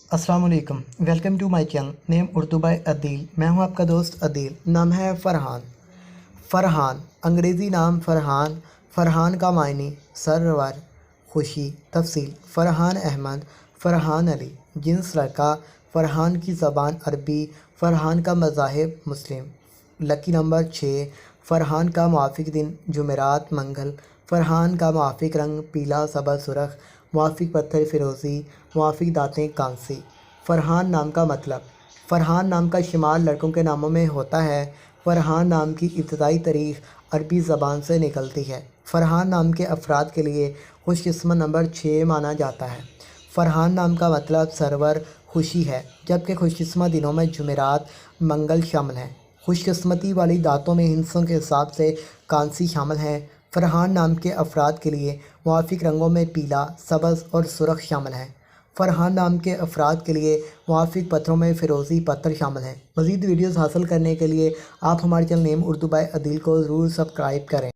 अस्सलाम वालेकुम, welcome to my channel name Urdu by Adeel. मैं हूं आपका दोस्त अदील। नाम है फ़रहान। फ़रहान अंग्रेज़ी नाम फ़रहान। फ़रहान का मायने सरवर, खुशी। तफसील फ़रहान अहमद, फ़रहान अली। जिन्स लड़का। फ़रहान की ज़बान अरबी। फ़रहान का मज़ाहिब मुस्लिम। Lucky number 6। फ़रहान का मुआफ़िक दिन जुमेरात मंगल। फ़रहान का मुआफ़िक रंग पीला सब्ज़ सुरख। मुआफ़िक पत्थर फ़िरोज़ी। मुआफ़िक दाँतें कांसी। फ़रहान नाम का मतलब। फ़रहान नाम का इस्तेमाल लड़कों के नामों में होता है। फ़रहान नाम की इब्तदाई तारीख़ अरबी ज़बान से निकलती है। फ़रहान नाम के अफराद के लिए खुशकिस्मत नंबर 6 माना जाता है। फ़रहान नाम का मतलब सरवर, खुशी है, जबकि खुशकिस्मत दिनों में जुमेरात मंगल शामिल हैं। खुशकिस्मती वाली दाँतों में हिंसों के हिसाब से कांसी शामिल है। फ़रहान नाम के अफराद के लिए मुआफ़िक रंगों में पीला, सब्ज़ और सुर्ख शामिल हैं। फ़रहान नाम के अफराद के लिए मुआफ़िक पत्थरों में फ़िरोज़ी पत्थर शामिल हैं। मज़ीद वीडियोज़ हासिल करने के लिए आप हमारे channel name Urdu by Adeel को ज़रूर सब्सक्राइब करें।